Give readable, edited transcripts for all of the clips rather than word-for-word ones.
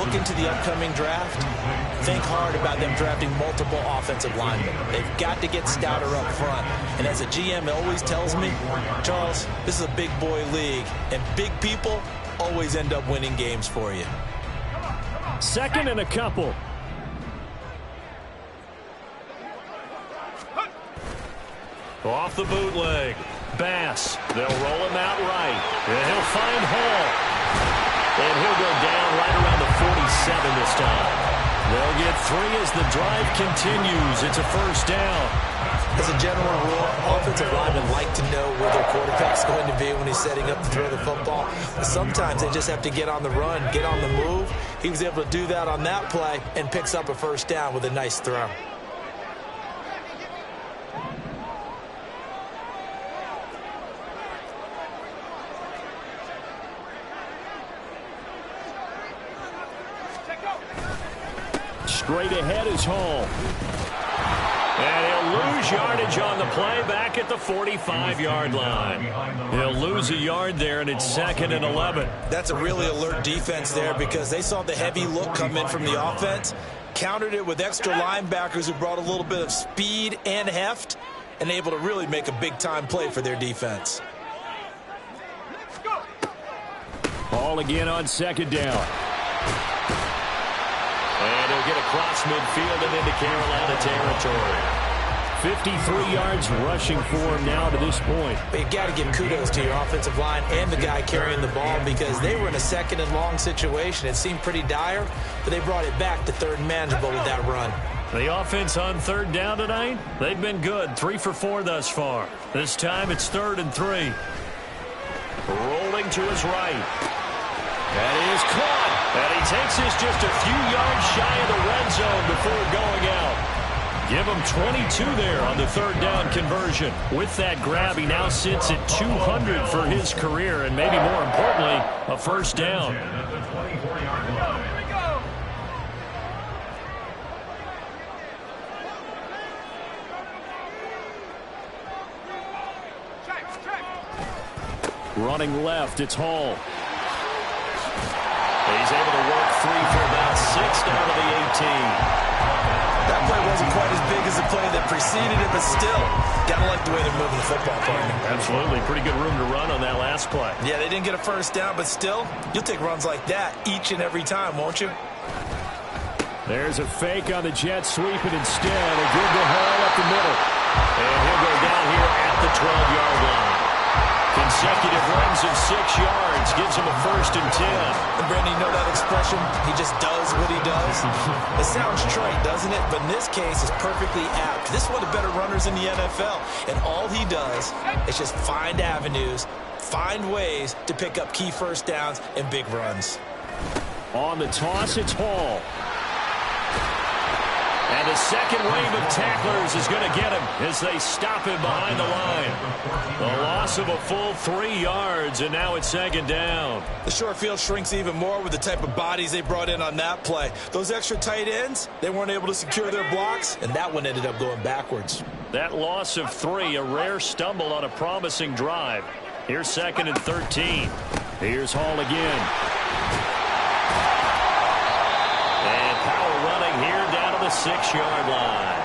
look into the upcoming draft, think hard about them drafting multiple offensive linemen. They've got to get stouter up front. And as a GM always tells me, Charles, this is a big boy league, and big people always end up winning games for you. Second and a couple. Off the bootleg. Bass. They'll roll him out right. And he'll find Hall. And he'll go down right around the 47 this time. They'll get 3 as the drive continues. It's a first down. As a general rule, offensive linemen like to know where their quarterback's going to be when he's setting up to throw the football. But sometimes they just have to get on the run, get on the move. He was able to do that on that play and picks up a first down with a nice throw. Straight ahead is Hall. And he'll lose yardage on the play back at the 45-yard line. He'll lose a yard there, and it's 2nd and 11. That's a really alert defense there because they saw the heavy look come in from the offense, countered it with extra linebackers who brought a little bit of speed and heft, and able to really make a big-time play for their defense. Ball again on 2nd down. And he'll get across midfield and into Carolina territory. 53 yards rushing for him now to this point. But you've got to give kudos to your offensive line and the guy carrying the ball because they were in a 2nd and long situation. It seemed pretty dire, but they brought it back to 3rd and manageable with that run. The offense on 3rd down tonight, they've been good. 3 for 4 thus far. This time it's 3rd and 3. Rolling to his right. That is caught. And he takes this just a few yards shy of the red zone before going out. Give him 22 there on the 3rd down conversion. With that grab, he now sits at 200 for his career, and maybe more importantly, a first down. Running left, it's Hall. He's able to work 3 for about 6 down to the 18. That play wasn't quite as big as the play that preceded it, but still, gotta like the way they're moving the football, partner. Absolutely. Pretty good room to run on that last play. Yeah, they didn't get a first down, but still, you'll take runs like that each and every time, won't you? There's a fake on the jet sweep, and instead, a good to Hall up the middle. And he'll go down here at the 12-yard line. Consecutive runs of 6 yards gives him a 1st and 10. And Brandon, you know that expression? He just does what he does. It sounds trite, doesn't it? But in this case, it's perfectly apt. This is one of the better runners in the NFL. And all he does is just find avenues, find ways to pick up key first downs and big runs. On the toss, it's Hall. And the second wave of tacklers is going to get him as they stop him behind the line. The loss of a full 3 yards, and now it's 2nd down. The short field shrinks even more with the type of bodies they brought in on that play. Those extra tight ends, they weren't able to secure their blocks, and that one ended up going backwards. That loss of 3, a rare stumble on a promising drive. Here's 2nd and 13. Here's Hall again. And Powell running here down to the 6-yard line.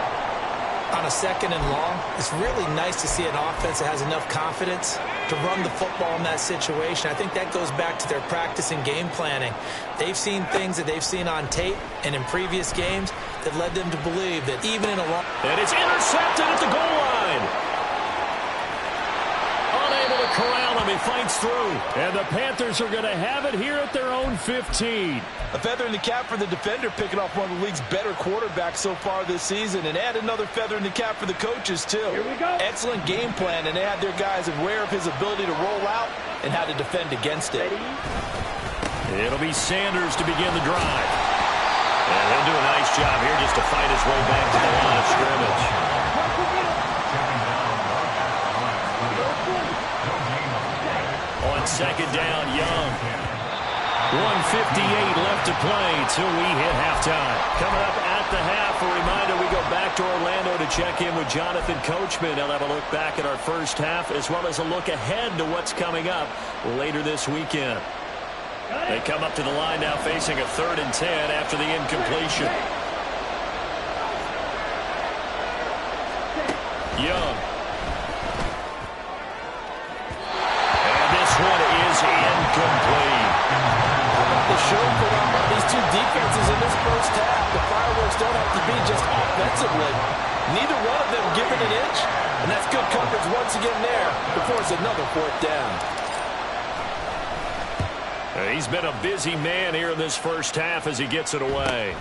On a 2nd and long, it's really nice to see an offense that has enough confidence to run the football in that situation. I think that goes back to their practice and game planning. They've seen things that they've seen on tape and in previous games that led them to believe that even in a long... And it's intercepted at the goal line. Unable to corral him. He fights through. And the Panthers are going to have it here at their own 15. A feather in the cap for the defender, picking off one of the league's better quarterbacks so far this season, and add another feather in the cap for the coaches, too. Here we go. Excellent game plan, and they had their guys aware of his ability to roll out and how to defend against it. It'll be Sanders to begin the drive. And he'll do a nice job here just to fight his way back to the line of scrimmage. On 2nd down, Young. 1:58 left to play till we hit halftime. Coming up at the half, a reminder, we go back to Orlando to check in with Jonathan Coachman. He'll have a look back at our first half as well as a look ahead to what's coming up later this weekend. They come up to the line now facing a 3rd and 10 after the incompletion. Young. And this one is incomplete. How about the show for these two defenses in this first half? The fireworks don't have to be just offensively. Neither one of them giving an inch, and that's good coverage once again there to force another 4th down. He's been a busy man here in this first half as he gets it away.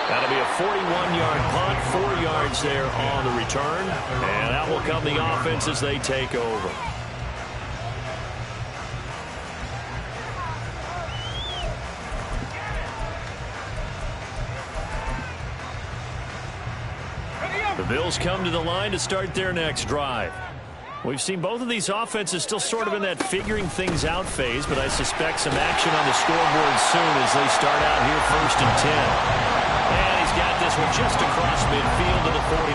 That'll be a 41-yard punt, 4 yards there on the return. And that will come the offense as they take over. The Bills come to the line to start their next drive. We've seen both of these offenses still sort of in that figuring things out phase, but I suspect some action on the scoreboard soon as they start out here 1st and 10. And he's got this one just across midfield to the 49.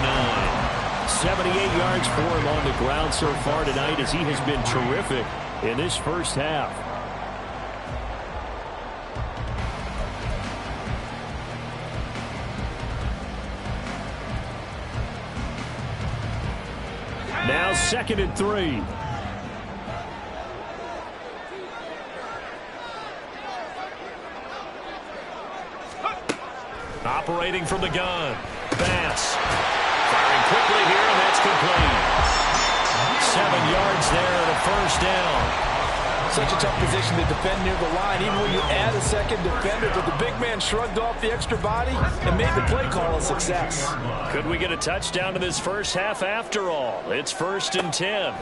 78 yards for him on the ground so far tonight as he has been terrific in this first half. Now 2nd and 3. Operating from the gun. Bass. Firing quickly here, and that's complete. 7 yards there and a 1st down. Such a tough position to defend near the line, even when you add a second defender, but the big man shrugged off the extra body and made the play call a success. Could we get a touchdown in this first half after all? It's 1st and 10.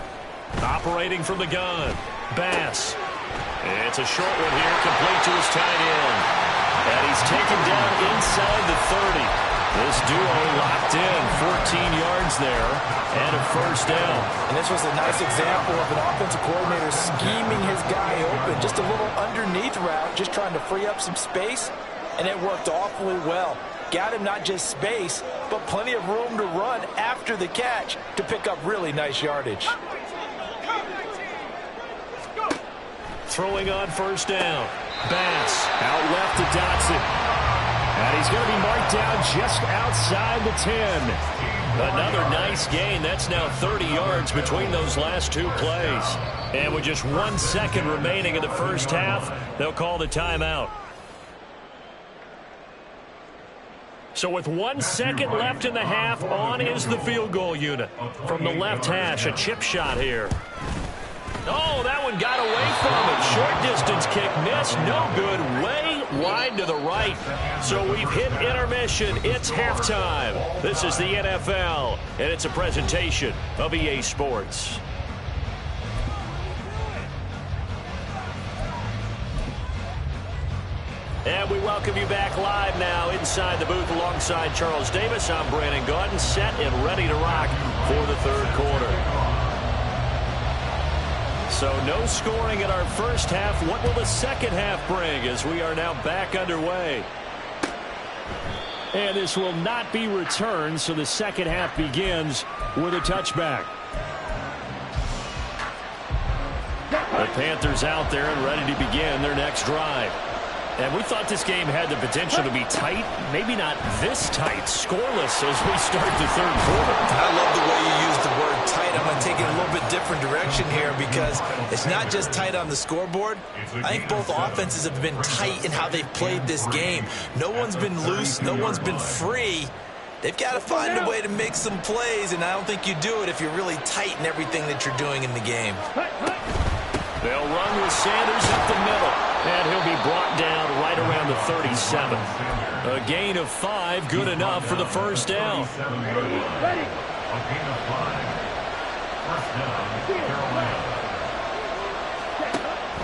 Operating from the gun. Bass. It's a short one here, complete to his tight end. And he's taken down inside the 30. This duo locked in, 14 yards there, and a 1st down. And this was a nice example of an offensive coordinator scheming his guy open. Just a little underneath route, just trying to free up some space, and it worked awfully well. Got him not just space, but plenty of room to run after the catch to pick up really nice yardage. Throwing on 1st down. Bass out left to Dotson. And he's going to be marked down just outside the 10. Another nice gain. That's now 30 yards between those last 2 plays. And with just 1 second remaining in the first half, they'll call the timeout. So with 1 second left in the half, on is the field goal unit. From the left hash, a chip shot here. Oh, that one got away from him. Short distance kick missed. No good. Way wide to the right. So we've hit intermission. It's halftime. This is the NFL, and it's a presentation of EA Sports. And we welcome you back live now inside the booth alongside Charles Davis. I'm Brandon Gaudin, set and ready to rock for the 3rd quarter. So no scoring in our first half. What will the second half bring as we are now back underway? And this will not be returned, so the second half begins with a touchback. The Panthers out there and ready to begin their next drive. And we thought this game had the potential to be tight, maybe not this tight, scoreless as we start the 3rd quarter. I love the way you use the word tight. I'm going to take it a little bit different direction here because it's not just tight on the scoreboard. I think both offenses have been tight in how they've played this game. No one's been loose. No one's been free. They've got to find a way to make some plays, and I don't think you do it if you're really tight in everything that you're doing in the game. They'll run with Sanders up the middle, and he'll be brought down right around the 37. A gain of 5, good enough for the 1st down.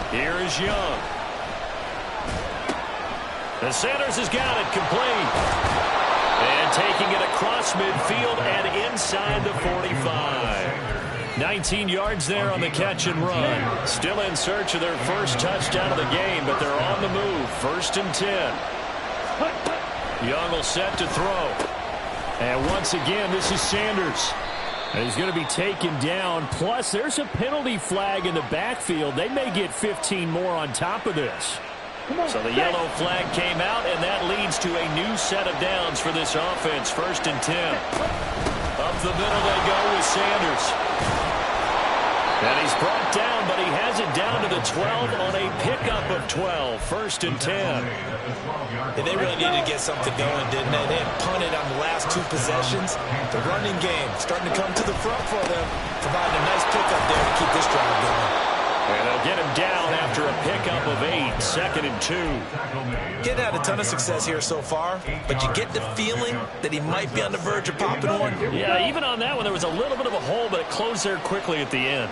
Here is Young. And Sanders has got it complete. And taking it across midfield and inside the 45. 19 yards there on the catch and run. Still in search of their first touchdown of the game, but they're on the move. 1st and 10. Young will set to throw. And once again, this is Sanders. And he's going to be taken down. Plus, there's a penalty flag in the backfield. They may get 15 more on top of this. So the yellow flag came out, and that leads to a new set of downs for this offense. 1st and 10. Up the middle they go with Sanders. And he's brought down, but he has it down to the 12 on a pickup of 12. 1st and 10. And they really needed to get something going, didn't they? They had punted on the last 2 possessions. The running game starting to come to the front for them, providing a nice pickup there to keep this drive going. And they'll get him down after a pickup of 8. 2nd and 2. Getting had a ton of success here so far, but you get the feeling that he might be on the verge of popping one. Yeah, even on that one, there was a little bit of a hole, but it closed there quickly at the end.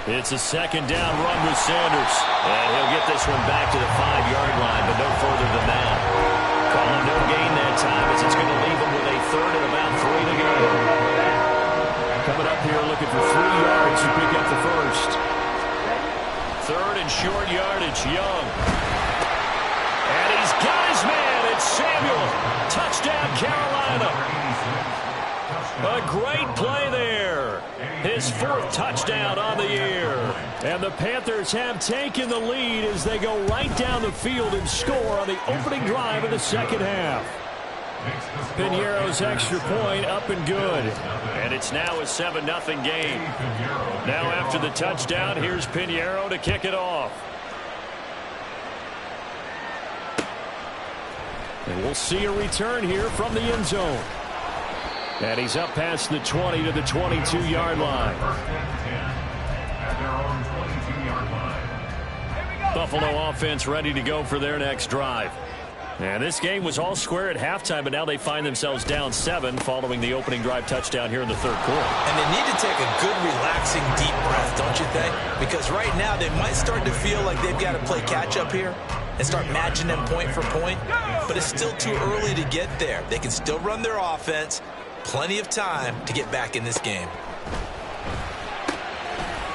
It's a 2nd down run with Sanders. And he'll get this one back to the 5-yard line, but no further than that. Calling no gain that time as it's going to leave him with a 3rd and about 3 to go. Coming up here looking for 3 yards to pick up the 1st. 3rd and short yardage, Young. And he's got his man. It's Samuel. Touchdown, Carolina. A great play there. His 4th touchdown on the year. And the Panthers have taken the lead as they go right down the field and score on the opening drive of the 2nd half. Piñeiro's extra point up and good. And it's now a 7-0 game. Now after the touchdown, here's Piñeiro to kick it off. And we'll see a return here from the end zone. And he's up past the 20 to the 22-yard line. Buffalo offense ready to go for their next drive. And this game was all square at halftime, but now they find themselves down 7 following the opening drive touchdown here in the 3rd quarter. And they need to take a good, relaxing, deep breath, don't you think? Because right now they might start to feel like they've got to play catch-up here and start matching them point for point. But it's still too early to get there. They can still run their offense. Plenty of time to get back in this game.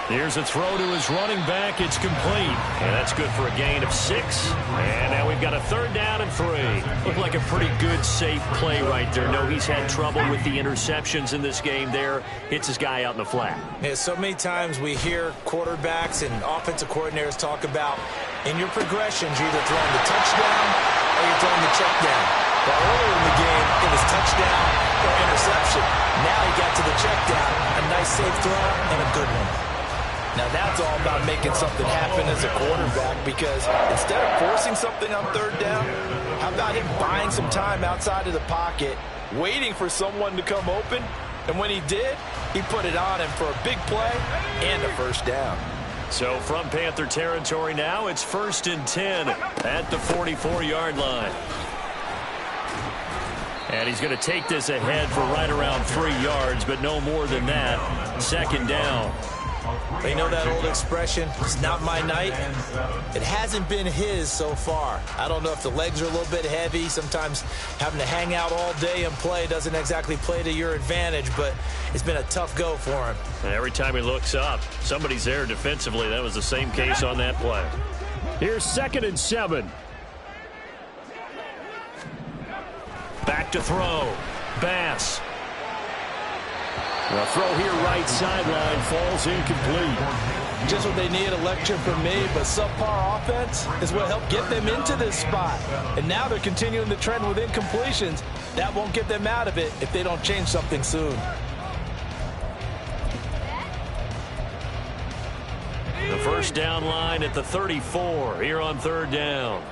Here's a throw to his running back. It's complete. And that's good for a gain of 6. And now we've got a 3rd down and 3. Looked like a pretty good, safe play right there. No, he's had trouble with the interceptions in this game there. Hits his guy out in the flat. Yeah, so many times we hear quarterbacks and offensive coordinators talk about in your progressions, you're either throwing the touchdown or you're throwing the check down. But earlier in the game, it was touchdown or interception. Now he got to the check down. A nice safe throw and a good one. Now that's all about making something happen as a quarterback, because instead of forcing something on 3rd down, how about him buying some time outside of the pocket, waiting for someone to come open, and when he did, he put it on him for a big play and a 1st down. So from Panther territory now, it's 1st and 10 at the 44-yard line. And he's going to take this ahead for right around 3 yards, but no more than that. 2nd down. They know that old expression, it's not my night. It hasn't been his so far. I don't know if the legs are a little bit heavy. Sometimes having to hang out all day and play doesn't exactly play to your advantage, but it's been a tough go for him. And every time he looks up, somebody's there defensively. That was the same case on that play. Here's 2nd and 7. Back to throw. Bass. A throw here right sideline falls incomplete. Just what they need, a lecture from me, but subpar offense is what helped get them into this spot. And now they're continuing the trend with incompletions. That won't get them out of it if they don't change something soon. The 1st down line at the 34 here on 3rd down.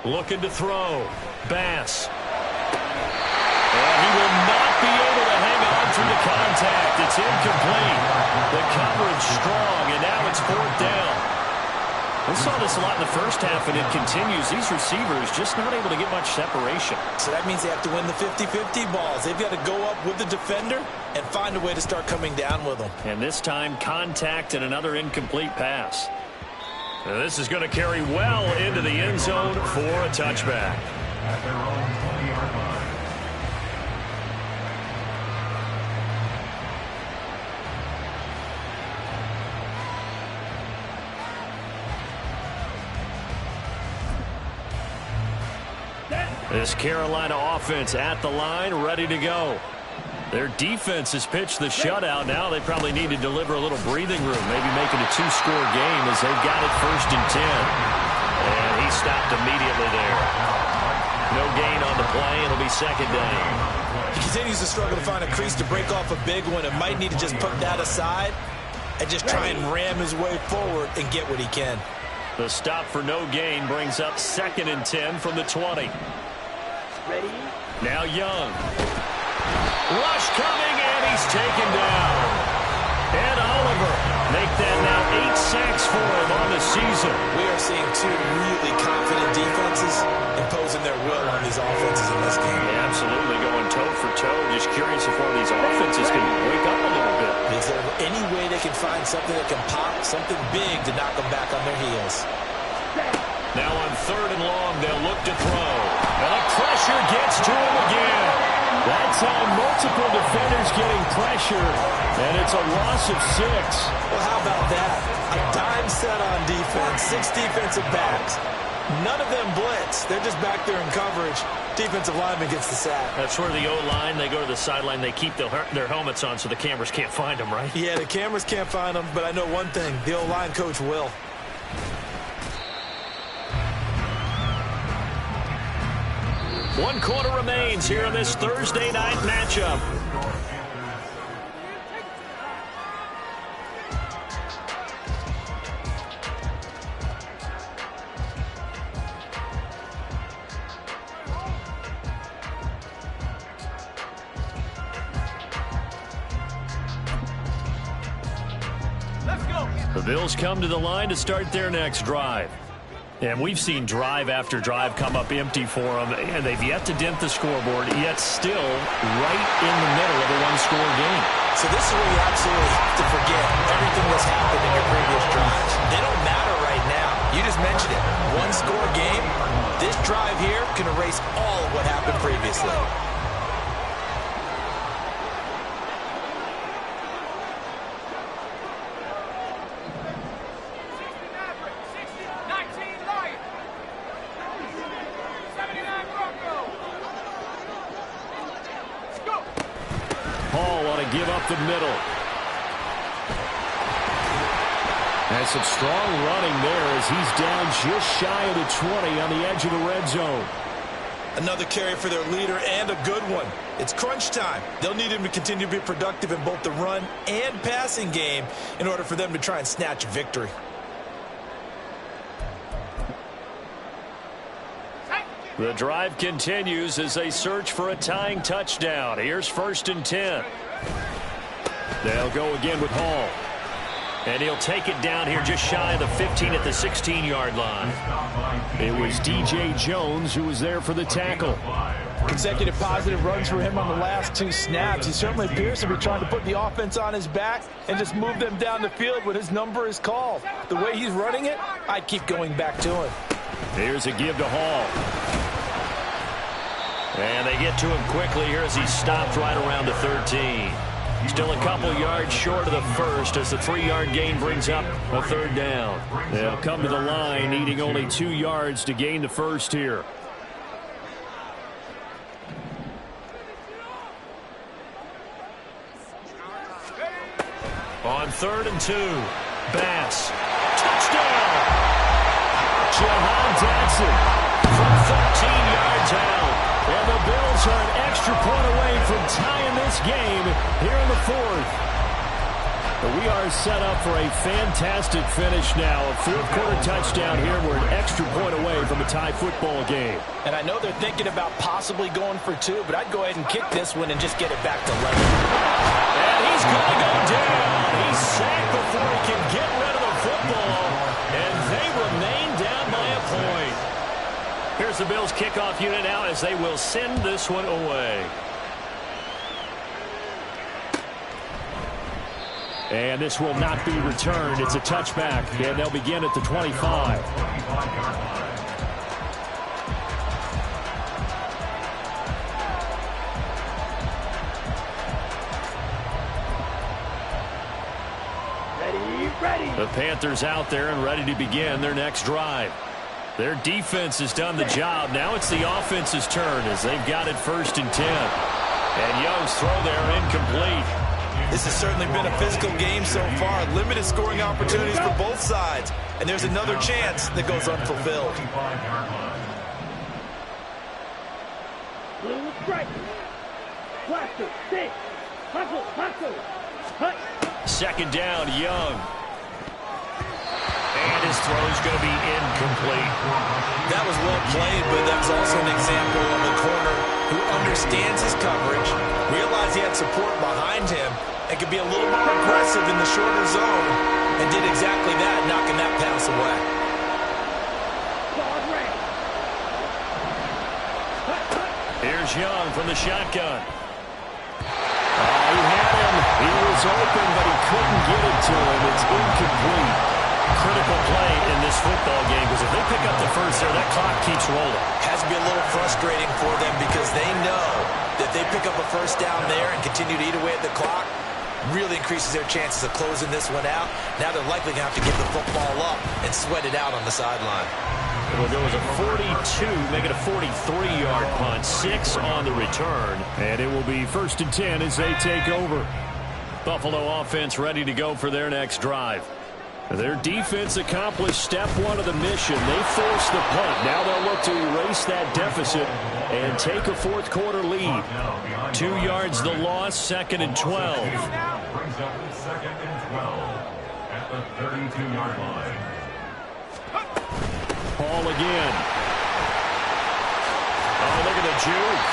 Looking to throw. Bass. And he will not be able to hang on through the contact. It's incomplete. The coverage strong, and now it's 4th down. We saw this a lot in the 1st half, and it continues. These receivers just not able to get much separation. So that means they have to win the 50-50 balls. They've got to go up with the defender and find a way to start coming down with them. And this time, contact and another incomplete pass. And this is going to carry well into the end zone for a touchback. At their own 20-yard line. This Carolina offense at the line, ready to go. Their defense has pitched the shutout. Now they probably need to deliver a little breathing room, maybe make it a two-score game as they've got it 1st and 10. And he stopped immediately there. No gain on the play. It'll be 2nd down. He continues to struggle to find a crease to break off a big one. It might need to just put that aside and just try and ram his way forward and get what he can. The stop for no gain brings up 2nd and 10 from the 20. Ready? Now Young. Rush coming, and he's taken down. And Oliver make that now 8 sacks for him on the season. We are seeing two really confident defenses imposing their will on these offenses in this game. Yeah, absolutely, going toe for toe. Just curious if one of these offenses can wake up a little bit. Is there any way they can find something that can pop, something big to knock them back on their heels? Now on 3rd and long, they'll look to throw. And the pressure gets to him again. That time, multiple defenders getting pressure, and it's a loss of 6. Well, how about that? A dime set on defense, 6 defensive backs. None of them blitz. They're just back there in coverage. Defensive lineman gets the sack. That's where the O-line, they go to the sideline, they keep their helmets on so the cameras can't find them, right? Yeah, the cameras can't find them, but I know one thing. The O-line coach will. One quarter remains here in this Thursday night matchup. Let's go. The Bills come to the line to start their next drive. And we've seen drive after drive come up empty for them, and they've yet to dent the scoreboard, yet still right in the middle of a one-score game. So this is where you absolutely have to forget everything that's happened in your previous drives. They don't matter right now. You just mentioned it. One-score game. This drive here can erase all of what happened previously. Give up the middle. And some strong running there as he's down just shy of the 20 on the edge of the red zone. Another carry for their leader and a good one. It's crunch time. They'll need him to continue to be productive in both the run and passing game in order for them to try and snatch a victory. The drive continues as they search for a tying touchdown. Here's 1st and 10. They'll go again with Hall. And he'll take it down here just shy of the 15 at the 16-yard line. It was D.J. Jones who was there for the tackle. Consecutive positive runs for him on the last 2 snaps. He certainly appears to be trying to put the offense on his back and just move them down the field when his number is called. The way he's running it, I'd keep going back to him. Here's a give to Hall. And they get to him quickly here as he stopped right around the 13. Still a couple yards short of the first as the 3-yard gain brings up a 3rd down. They'll come to the line needing only 2 yards to gain the first here. On 3rd and 2, Bass. Touchdown! Jahan Jackson from 13 yards out. And the Bills are an extra point away from tying this game here in the 4th. We are set up for a fantastic finish now. A 4th-quarter touchdown here. We're an extra point away from a tie football game. And I know they're thinking about possibly going for 2, but I'd go ahead and kick this one and just get it back to level. And he's going to go down. He's sacked before he can get rid of the football. And they remain down by a point. Here's the Bills kickoff unit now as they will send this one away. And this will not be returned. It's a touchback, and they'll begin at the 25. Ready. The Panthers out there and ready to begin their next drive. Their defense has done the job. Now it's the offense's turn as they've got it 1st and 10. And Young's throw there incomplete. This has certainly been a physical game so far. Limited scoring opportunities for both sides. And there's another chance that goes unfulfilled. Blue strike. Blaster, stick. Hustle, hustle. Hut. 2nd down, Young. And his throw's going to be incomplete. That was well played, but that's also an example of a corner who understands his coverage, realized he had support behind him, and could be a little more aggressive in the shorter zone, and did exactly that, knocking that pass away. Here's Young from the shotgun. Oh, he had him. He was open, but he couldn't get it to him. It's incomplete. Critical play in this football game because if they pick up the first there, that clock keeps rolling. Has to be a little frustrating for them because they know that they pick up a first down there and continue to eat away at the clock, really increases their chances of closing this one out. Now they're likely going to have to give the football up and sweat it out on the sideline. It'll go as a 42, make it a 43-yard punt, 6 on the return. And it will be 1st and 10 as they take over. Buffalo offense ready to go for their next drive. Their defense accomplished step 1 of the mission. They forced the punt. Now they'll look to erase that deficit and take a 4th quarter lead. 2 yards the loss, 2nd and 12. Brings up 2nd and 12 at the 32-yard line. Paul again. Oh, look at the juke.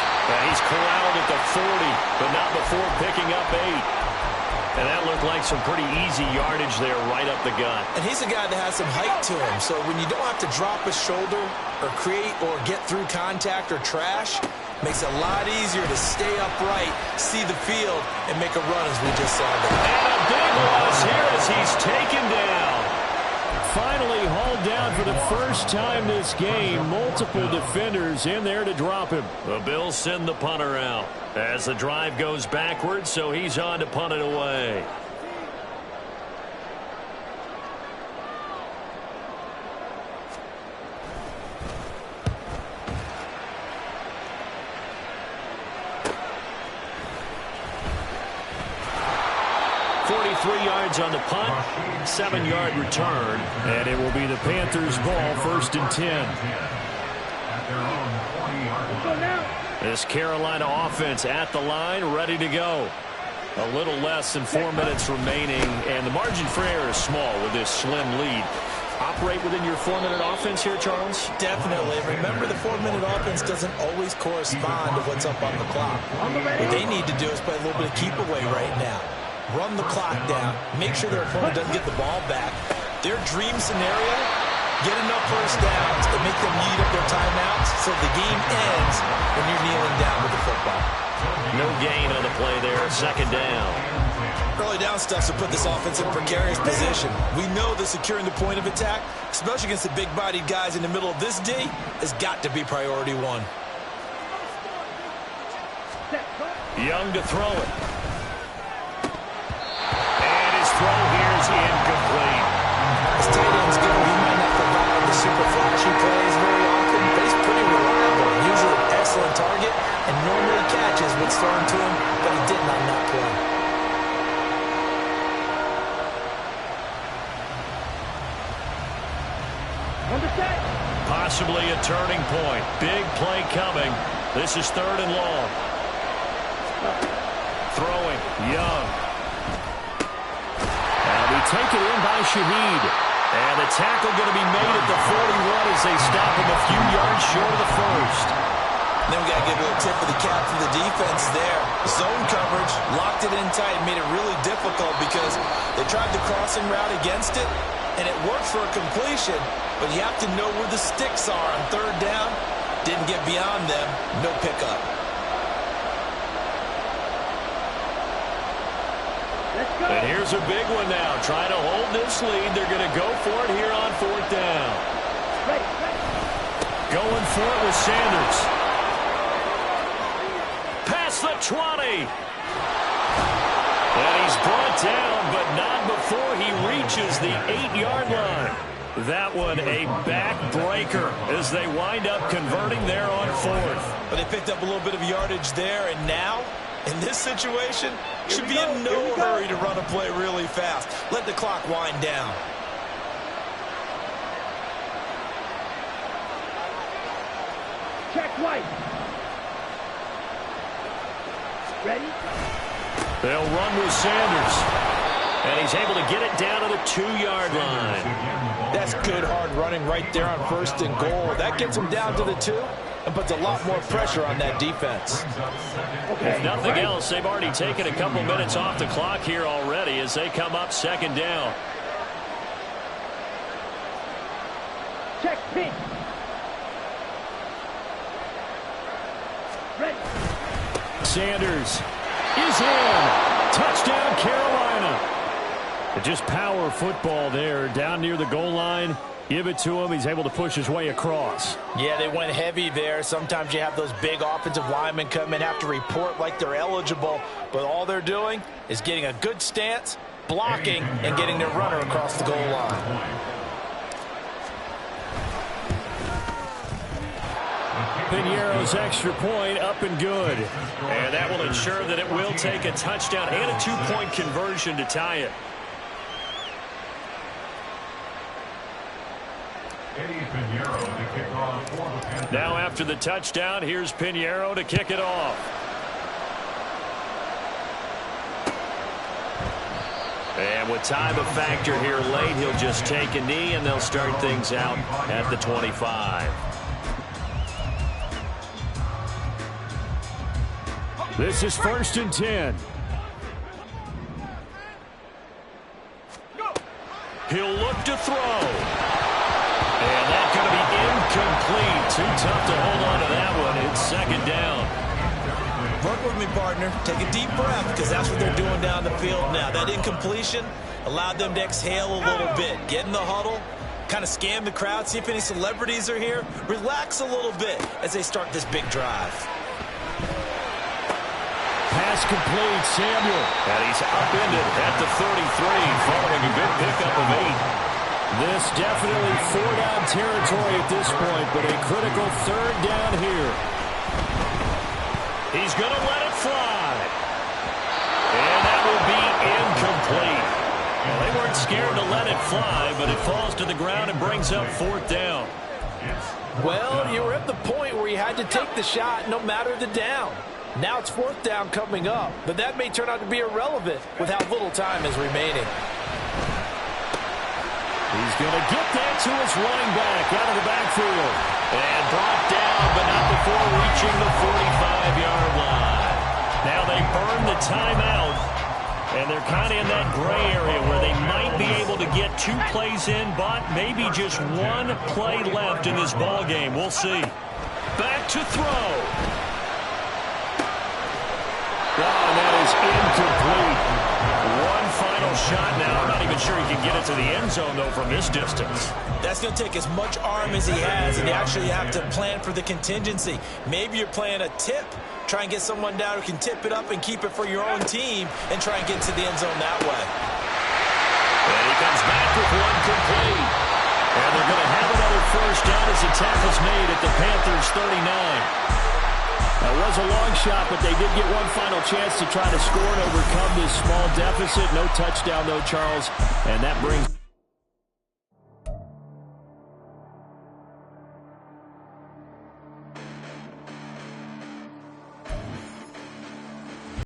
He's corralled at the 40, but not before picking up 8. And that looked like some pretty easy yardage there right up the gut. And he's a guy that has some height to him, so when you don't have to drop a shoulder or create or get through contact or trash, makes it a lot easier to stay upright, see the field, and make a run as we just saw there. And a big loss here as he's taken down. Finally hauled down for the first time this game. Multiple defenders in there to drop him. The Bills send the punter out as the drive goes backwards, so he's on to punt it away. On the punt, 7-yard return, and it will be the Panthers' ball, 1st and 10. This Carolina offense at the line, ready to go. A little less than 4 minutes remaining, and the margin for error is small with this slim lead. Operate within your 4-minute offense here, Charles? Definitely. Remember, the 4-minute offense doesn't always correspond to what's up on the clock. What they need to do is play a little bit of keep away right now. Run the clock down, make sure their opponent doesn't get the ball back. Their dream scenario, get enough first downs and make them eat up their timeouts so the game ends when you're kneeling down with the football. No gain on the play there, 2nd down. Early down stuff to put this offense in a precarious position. We know that securing the point of attack, especially against the big-bodied guys in the middle of this D, has got to be priority 1. Young to throw it. Throw here is incomplete. As tight ends go, he might not provide the super flashy plays very often, but he's pretty reliable. Usually an excellent target and normally catches what's thrown to him, but he didn't on that play. Possibly a turning point. Big play coming. This is 3rd and long. Throwing, Young. Taken in by Shaheed. And the tackle going to be made at the 41 as they stop him a few yards short of the first. Then we got to give a little tip of the cap to the defense there. Zone coverage, locked it in tight, made it really difficult because they tried the crossing route against it, and it worked for a completion, but you have to know where the sticks are on 3rd down. Didn't get beyond them, no pickup. And here's a big one now. Trying to hold this lead. They're going to go for it here on 4th down. Going for it with Sanders. Past the 20. And he's brought down, but not before he reaches the 8-yard line. That one a backbreaker as they wind up converting there on 4th. But they picked up a little bit of yardage there, and now, in this situation, should be in no hurry to run a play really fast. Let the clock wind down. Check right. Ready? They'll run with Sanders. And he's able to get it down to the 2-yard line. That's good hard running right there on 1st and goal. That gets them down to the 2 and puts a lot more pressure on that defense. If nothing else, they've already taken a couple minutes off the clock here already as they come up 2nd down. Check pitch. Ready. Sanders is in. Touchdown, Carolina. Just power football there down near the goal line. Give it to him. He's able to push his way across. Yeah, they went heavy there. Sometimes you have those big offensive linemen come in, have to report like they're eligible, but all they're doing is getting a good stance, blocking, and getting their runner across the goal line. Piñeiro's extra point up and good. And that will ensure that it will take a touchdown and a 2-point conversion to tie it. Now after the touchdown, here's Piñeiro to kick it off. And with time a factor here late, he'll just take a knee and they'll start things out at the 25. This is 1st and 10. He'll look to throw. And that's going to be incomplete. Too tough to hold on to that one. It's 2nd down. Work with me, partner. Take a deep breath because that's what they're doing down the field now. That incompletion allowed them to exhale a little bit. Get in the huddle, kind of scan the crowd, see if any celebrities are here. Relax a little bit as they start this big drive. Pass complete, Samuel. And he's upended at the 33 following a good pickup of 8. This definitely 4-down territory at this point, but a critical 3rd down here. He's going to let it fly. And that will be incomplete. Well, they weren't scared to let it fly, but it falls to the ground and brings up 4th down. Well, you were at the point where you had to take the shot no matter the down. Now it's 4th down coming up, but that may turn out to be irrelevant with how little time is remaining. He's going to get that to his running back out of the backfield. And brought down, but not before reaching the 45-yard line. Now they burn the timeout, and they're kind of in that gray area where they might be able to get 2 plays in, but maybe just 1 play left in this ball game. We'll see. Back to throw. And that is incomplete. One final shot now. I'm not even sure he can get it to the end zone, though, from this distance. That's going to take as much arm as he has, and you actually have to plan for the contingency. Maybe you're playing a tip. Try and get someone down who can tip it up and keep it for your own team and try and get to the end zone that way. And he comes back with one complete. And they're going to have another 1st down as the tackle's made at the Panthers' 39. That was a long shot, but they did get one final chance to try to score and overcome this small deficit. No touchdown, though, Charles. And that brings